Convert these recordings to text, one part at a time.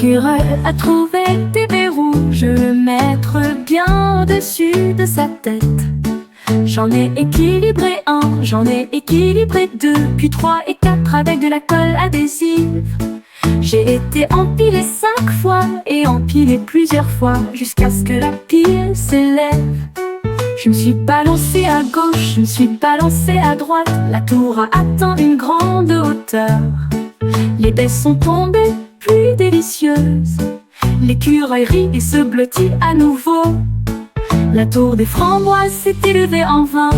L'écureuil a trouvé des verrous, je veux le mettre bien au-dessus de sa tête. J'en ai équilibré un, j'en ai équilibré deux, puis trois et quatre avec de la colle adhésive. J'ai été empilé 5 fois et empilé plusieurs fois jusqu'à ce que la pile s'élève. Je me suis balancé à gauche, je me suis balancé à droite. La tour a atteint une grande hauteur. Les baies sont tombées, plus délicieuses. L'écureuil rit et se blottit à nouveau. La tour des framboises s'est élevée en vain.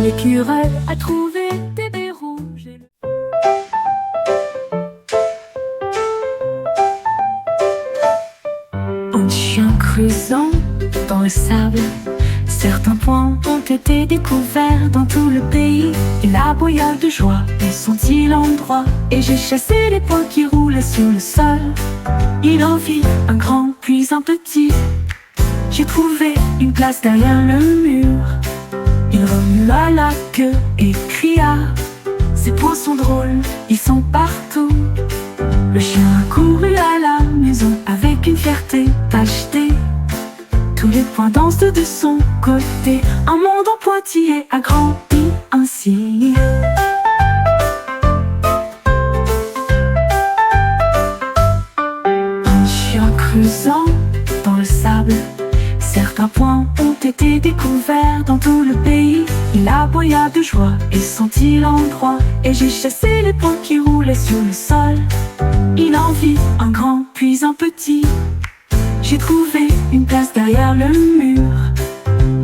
L'écureuil a trouvé des baies rouges. Un chien creusant dans le sable. Certains points ont été découverts dans tout le pays. Il aboya de joie et son-il l'endroit. Et j'ai chassé les points qui roulaient sur le sol. Il en vit un grand puis un petit. J'ai trouvé une place derrière le mur. Il remua la queue et cria: ces points sont drôles, ils sont partout. Le chien a couru à la maison avec une fierté achetée. Tous les points dansent de son côté. Un monde en pointillé a grandi ainsi. Un chien creusant dans le sable. Certains points ont été découverts dans tout le pays. Il aboya de joie et sentit l'endroit. Et j'ai chassé les points qui roulaient sur le sol. Il en vit un grand puis un petit. J'ai trouvé une place derrière le mur.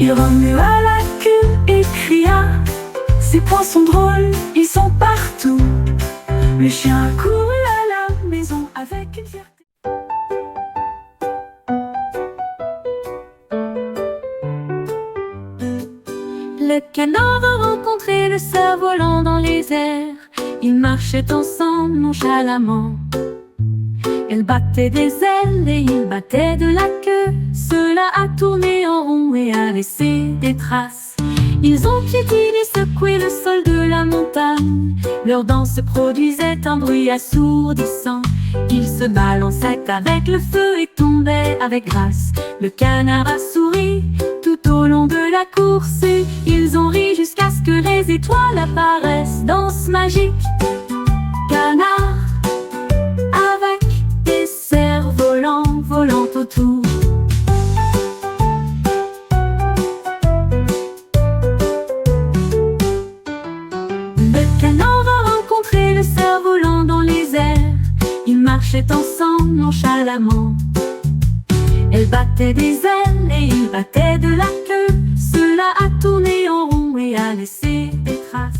Il remua la queue et cria: ces points sont drôles, ils sont partout. Le chien a couru à la maison avec une fierté. Le canard a rencontré le cerf-volant dans les airs. Ils marchaient ensemble nonchalamment. Elle battait des ailes et il battait de la queue. Cela a tourné en rond et a laissé des traces. Ils ont piétiné, secoué le sol de la montagne. Leur danse produisait un bruit assourdissant. Ils se balançaient avec le feu et tombaient avec grâce. Le canard a souri tout au long de la course et ils ont ri jusqu'à ce que les étoiles apparaissent. Danse magique, canard avec des cerfs-volants volant autour. Le canard a rencontré le cerf-volant dans les airs. Ils marchaient ensemble nonchalamment. Elle battait des ailes et il battait de la queue. Cela a tourné en rond et a laissé des traces.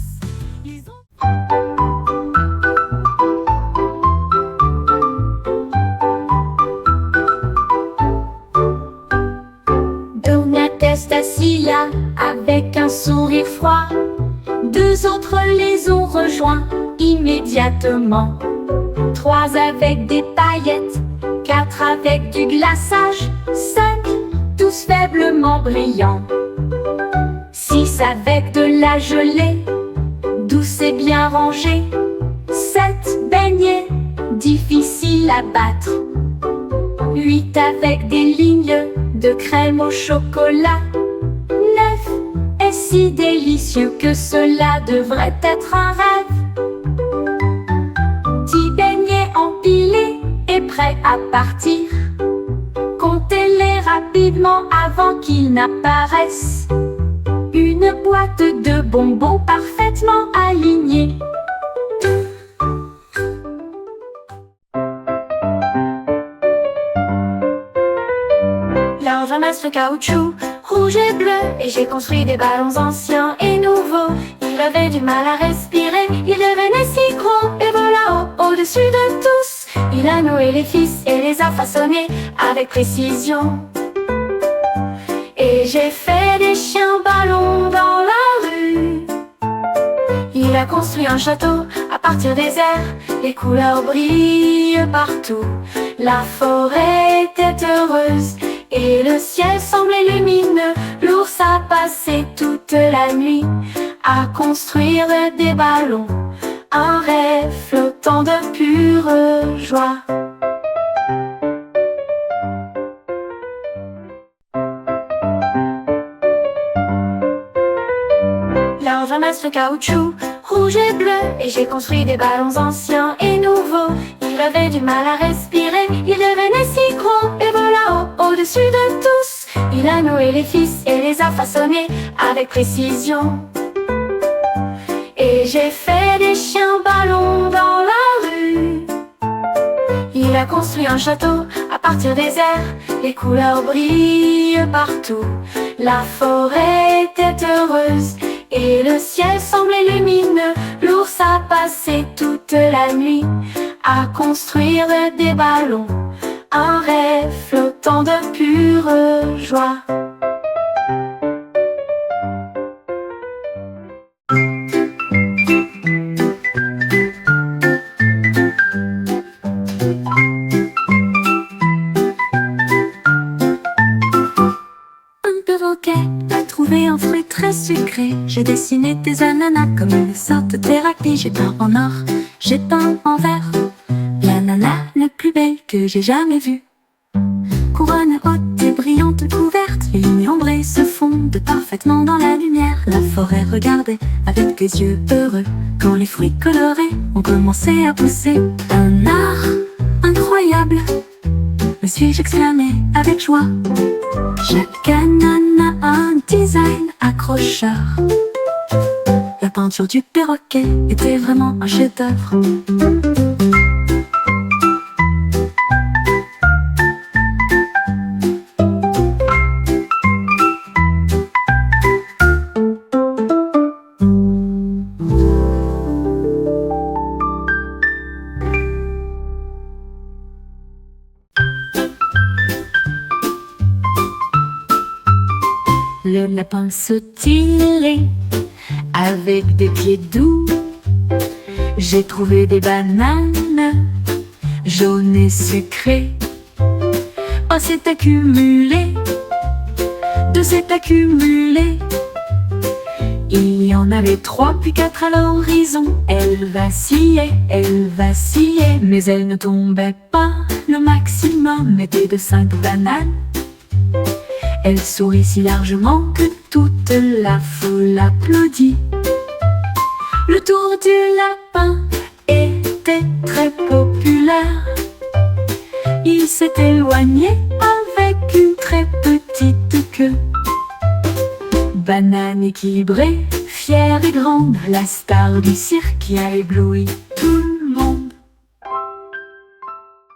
Donateste assis là avec un sourire froid. Deux autres les ont rejoints immédiatement. 3 avec des paillettes, 4 avec du glaçage, 5 tous faiblement brillants, 6 avec de la gelée, douce et bien rangée, 7 beignets, difficiles à battre, 8 avec des lignes de crème au chocolat, 9 est si délicieux que cela devrait être un rêve. 10 beignets empilés et prêts à partir. Comptez-les rapidement avant qu'ils n'apparaissent. Une boîte de bonbons parfaitement alignée. Là on ramasse le caoutchouc rouge et bleu et j'ai construit des ballons anciens et nouveaux. Il avait du mal à respirer, il devenait si gros et voilà au-dessus de tous. Il a noué les fils et les a façonnés avec précision. Et j'ai fait des chiens ballons dans la rue. Il a construit un château à partir des airs. Les couleurs brillent partout. La forêt était heureuse et le ciel semblait lumineux. L'ours a passé toute la nuit à construire des ballons, un rêve flottant de pure joie. Là, j'amasse le caoutchouc rouge et bleu et j'ai construit des ballons anciens et nouveaux. Il avait du mal à respirer, il devenait si gros et vola au-dessus de tous. Il a noué les fils et les a façonnés avec précision. Et j'ai fait des chiens ballons dans la rue. Il a construit un château à partir des airs, les couleurs brillent partout. La forêt était heureuse et le ciel semblait lumineux. L'ours a passé toute la nuit à construire des ballons, un rêve flottant de pure joie. Un perroquet a trouvé un fruit très sucré. J'ai dessiné des ananas comme une sorte de thérapie. J'ai peint en or, j'ai peint en vert, l'ananas la plus belle que j'ai jamais vue. Couronne haute et brillante couverte, les lignes ombrées se fondent parfaitement dans la lumière. La forêt regardait avec des yeux heureux quand les fruits colorés ont commencé à pousser. Un art incroyable, me suis-je exclamé avec joie. Chaque ananas a un design accrocheur. La peinture du perroquet était vraiment un chef-d'œuvre. Le lapin sautilait avec des pieds doux. J'ai trouvé des bananes jaunes et sucrées. Oh, c'est accumulé, de s'est accumulé. Il y en avait 3 puis 4 à l'horizon. Elle vacillait, mais elle ne tombait pas. Le maximum était de 5 bananes. Elle sourit si largement que toute la foule applaudit. Le tour du lapin était très populaire. Il s'est éloigné avec une très petite queue. Banane équilibrée, fière et grande, la star du cirque qui a ébloui